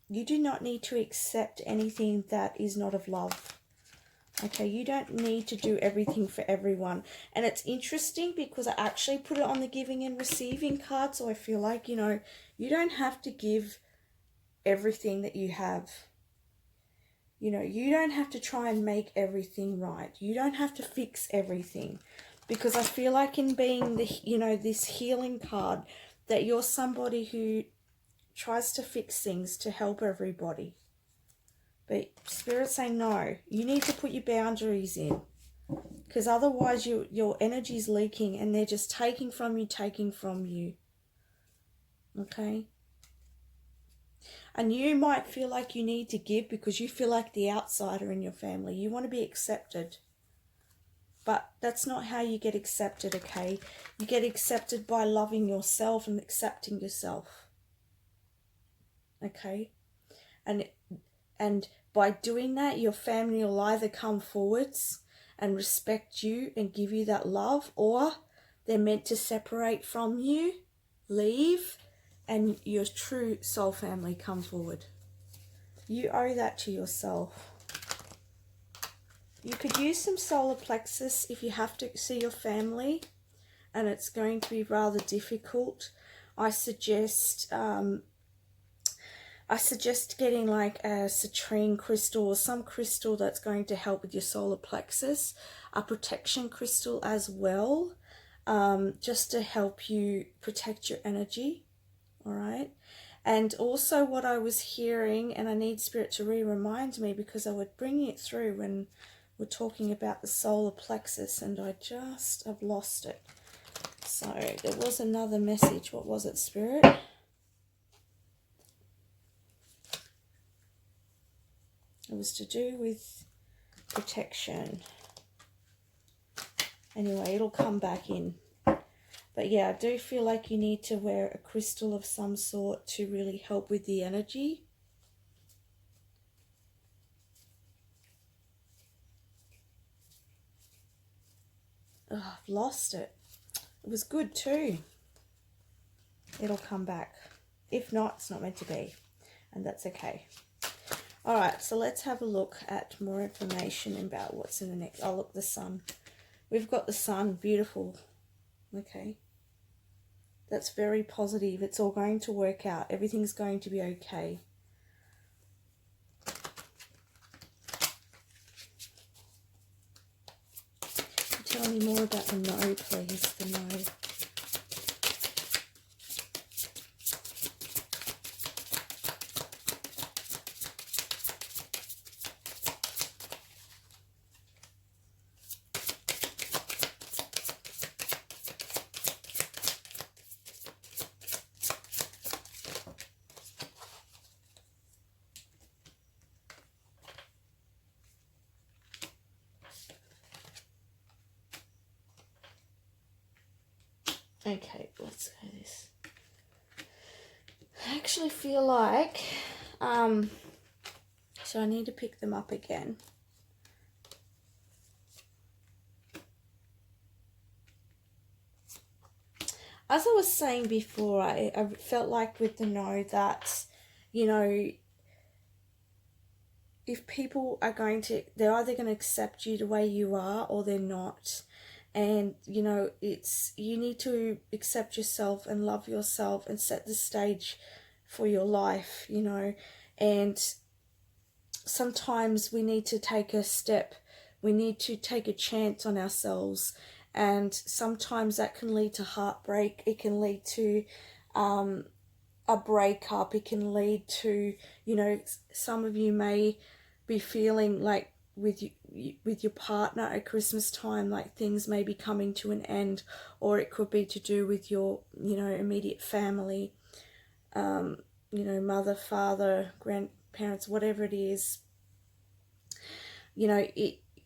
S1: do not need to accept anything that is not of love. Okay, you don't need to do everything for everyone. And it's interesting because I actually put it on the giving and receiving card. So I feel like, you know, you don't have to give everything that you have. You know, you don't have to try and make everything right. You don't have to fix everything. Because I feel like in being the, you know, this healing card, that you're somebody who tries to fix things to help everybody. But Spirit's saying no, you need to put your boundaries in, because otherwise your energy's leaking and they're just taking from you. Okay? And you might feel like you need to give because you feel like the outsider in your family. You want to be accepted. But that's not how you get accepted, okay? You get accepted by loving yourself and accepting yourself. Okay? And by doing that, your family will either come forwards and respect you and give you that love, or they're meant to separate from you, leave, and your true soul family come forward. You owe that to yourself. You could use some solar plexus if you have to see your family and it's going to be rather difficult. I suggest getting like a citrine crystal or some crystal that's going to help with your solar plexus, a protection crystal as well, just to help you protect your energy, all right? And also what I was hearing, and I need Spirit to remind me because I would bring it through when We're talking about the solar plexus, and I've lost it. So there was another message. What was it, Spirit? It was to do with protection. Anyway, it'll come back in. But yeah, I do feel like you need to wear a crystal of some sort to really help with the energy. Oh, I've lost it. It was good too. It'll come back. If not, it's not meant to be. And that's okay. Alright, so let's have a look at more information about what's in the next. Oh, look, the sun. We've got the sun. Beautiful. Okay. That's very positive. It's all going to work out. Everything's going to be okay. Tell me more about the no, please. The no. Okay, let's go this. I actually feel like, so I need to pick them up again. As I was saying before, I felt like with the no that, you know, if people are going to, they're either going to accept you the way you are or they're not. And, you know, you need to accept yourself and love yourself and set the stage for your life, you know. And sometimes we need to take a step. We need to take a chance on ourselves. And sometimes that can lead to heartbreak. It can lead to a breakup. It can lead to, you know, some of you may be feeling like with your partner at Christmas time, like things may be coming to an end, or it could be to do with your, you know, immediate family, you know, mother, father, grandparents, whatever it is. You know,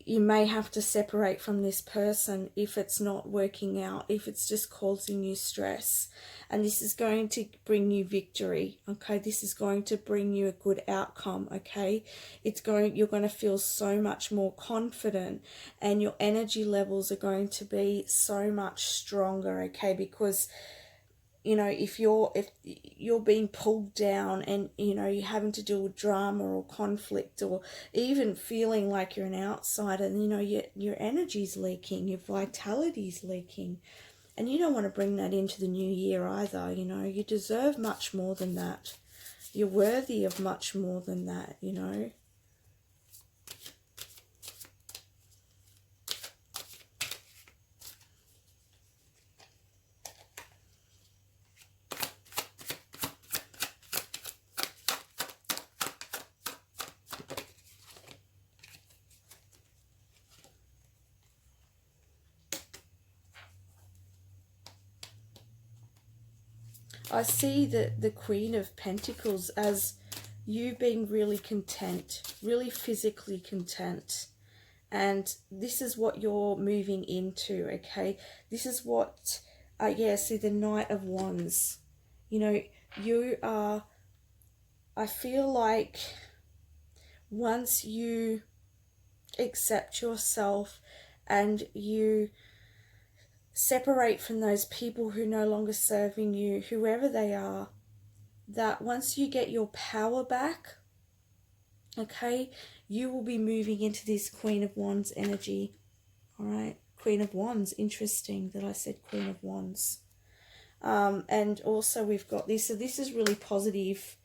S1: you may have to separate from this person if it's not working out, if it's just causing you stress. And this is going to bring you victory, okay? This is going to bring you a good outcome, okay? You're going to feel so much more confident, and your energy levels are going to be so much stronger, okay? Because, you know, if you're being pulled down and, you know, you're having to deal with drama or conflict, or even feeling like you're an outsider, and, you know, your energy's leaking, your vitality's leaking, and you don't want to bring that into the new year either. You know, you deserve much more than that. You're worthy of much more than that, you know. I see the Queen of Pentacles as you being really content, really physically content. And this is what you're moving into, okay? This is what, yeah, see the Knight of Wands. You know, you are, I feel like once you accept yourself and you separate from those people who no longer serving you, whoever they are, that once you get your power back, okay, you will be moving into this Queen of Wands energy. All right, Queen of Wands. Interesting that I said Queen of Wands. And also we've got this. So this is really positive.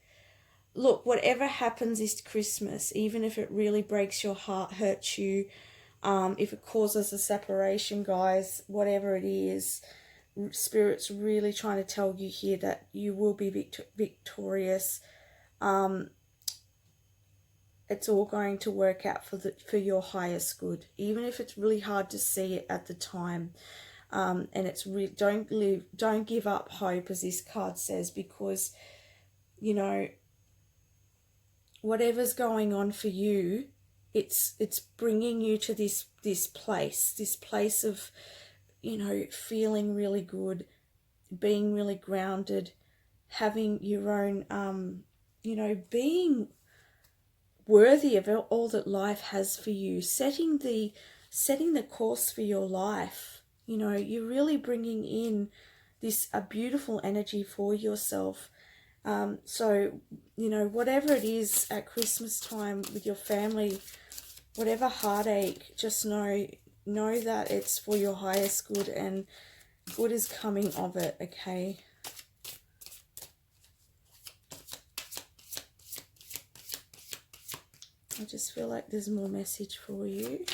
S1: Look, whatever happens this Christmas, even if it really breaks your heart, hurts you, if it causes a separation, guys, whatever it is, Spirit's really trying to tell you here that you will be victorious. it's all going to work out for your highest good, even if it's really hard to see it at the time. And it's don't give up hope, as this card says, because you know, whatever's going on for you, it's bringing you to this place of, you know, feeling really good, being really grounded, having your own, you know, being worthy of all that life has for you, setting the course for your life. You know, you're really bringing in a beautiful energy for yourself. So, you know, whatever it is at Christmas time with your family, whatever heartache, just know that it's for your highest good, and good is coming of it, okay? I just feel like there's more message for you.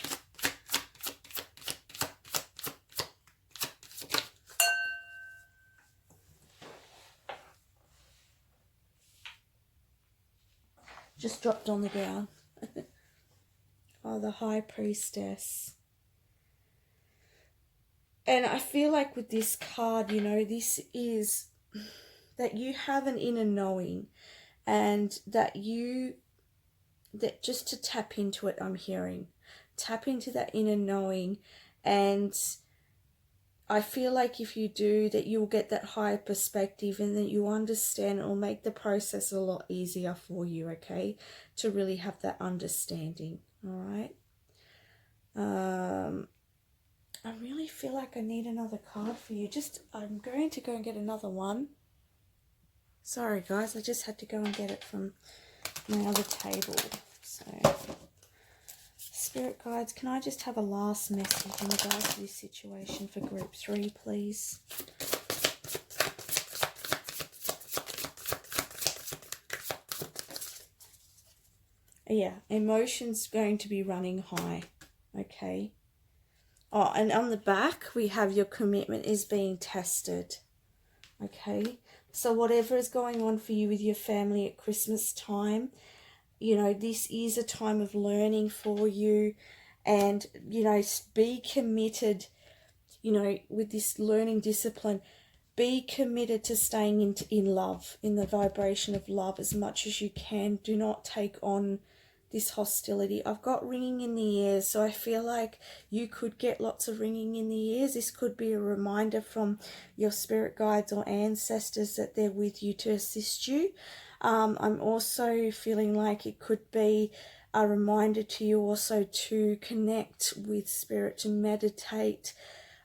S1: Just dropped on the ground. Oh, the High Priestess. And I feel like with this card, you know, this is that you have an inner knowing, and that just to tap into it, I'm hearing. Tap into that inner knowing, and I feel like if you do, that you'll get that higher perspective, and that you understand, it will make the process a lot easier for you, okay? To really have that understanding, all right? I really feel like I need another card for you. I'm going to go and get another one. Sorry, guys, I just had to go and get it from my other table. So, Spirit Guides, can I just have a last message in regards to this situation for Group 3, please? Yeah, emotions going to be running high, okay? Oh, and on the back, we have your commitment is being tested, okay? So whatever is going on for you with your family at Christmas time, you know, this is a time of learning for you. And, you know, be committed, you know, with this learning discipline. Be committed to staying in love, in the vibration of love as much as you can. Do not take on this hostility. I've got ringing in the ears, so I feel like you could get lots of ringing in the ears. This could be a reminder from your spirit guides or ancestors that they're with you to assist you. I'm also feeling like it could be a reminder to you also to connect with spirit, to meditate,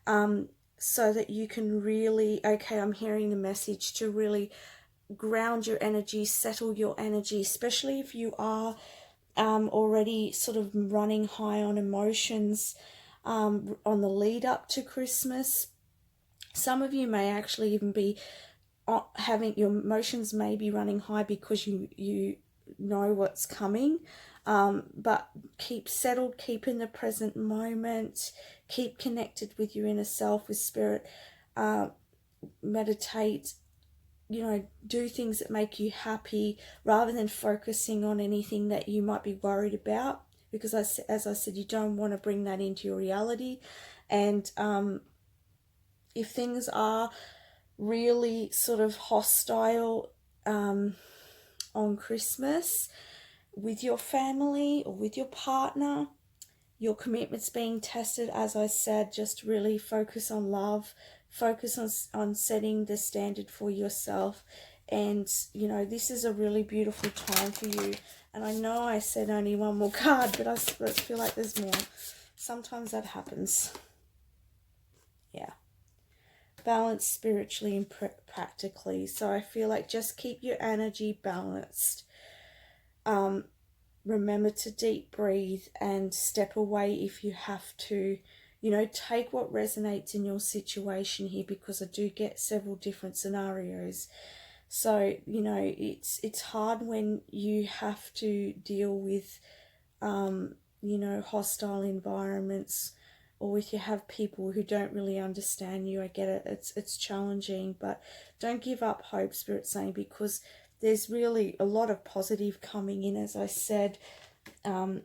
S1: so that you can really, okay, I'm hearing the message to really ground your energy, settle your energy, especially if you are already sort of running high on emotions on the lead up to Christmas. Some of you may actually even be having your emotions may be running high because you know what's coming, but keep settled, keep in the present moment, keep connected with your inner self, with spirit, meditate, you know, do things that make you happy rather than focusing on anything that you might be worried about, because as I said, you don't want to bring that into your reality. And if things are really sort of hostile on Christmas with your family or with your partner, your commitment's being tested, as I said, just really focus on love, focus on setting the standard for yourself. And, you know, this is a really beautiful time for you. And I know I said only one more card, but I feel like there's more. Sometimes that happens. Yeah. Balanced spiritually and practically. So I feel like just keep your energy balanced. Remember to deep breathe and step away if you have to. You know, take what resonates in your situation here, because I do get several different scenarios. So, you know, it's hard when you have to deal with, you know, hostile environments, or if you have people who don't really understand you. I get it. It's challenging, but don't give up hope, Spirit's saying, because there's really a lot of positive coming in, as I said. a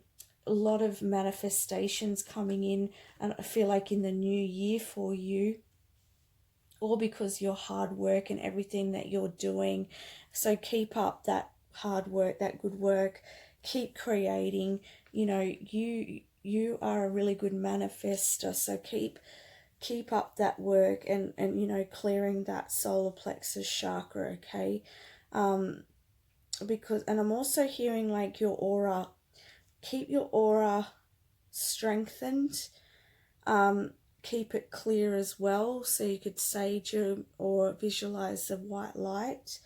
S1: lot of manifestations coming in, and I feel like in the new year for you, all because your hard work and everything that you're doing. So keep up that hard work, that good work. Keep creating. You know, you are a really good manifester, so keep up that work, and you know, clearing that solar plexus chakra, okay? Because, and I'm also hearing like your aura, keep your aura strengthened, keep it clear as well, so you could sage or visualize the white light.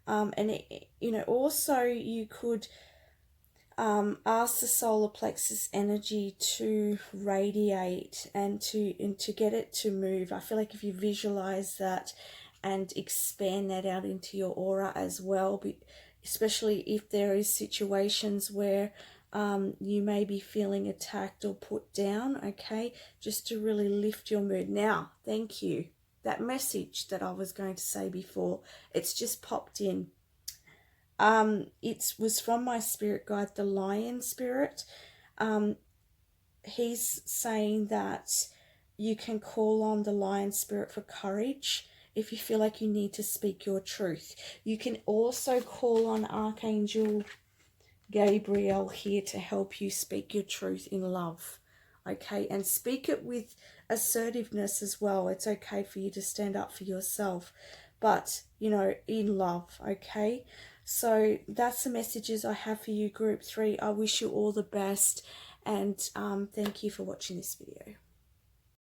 S1: And it, you know, also you could ask the solar plexus energy to radiate and to get it to move. I feel like if you visualize that and expand that out into your aura as well, especially if there is situations where you may be feeling attacked or put down, okay, just to really lift your mood. Now, thank you. That message that I was going to say before, it's just popped in. It was from my spirit guide, the lion spirit. He's saying that you can call on the lion spirit for courage if you feel like you need to speak your truth. You can also call on Archangel Gabriel here to help you speak your truth in love, okay? And speak it with assertiveness as well. It's okay for you to stand up for yourself, but, you know, in love, okay? So that's the messages I have for you, Group 3. I wish you all the best, and thank you for watching this video.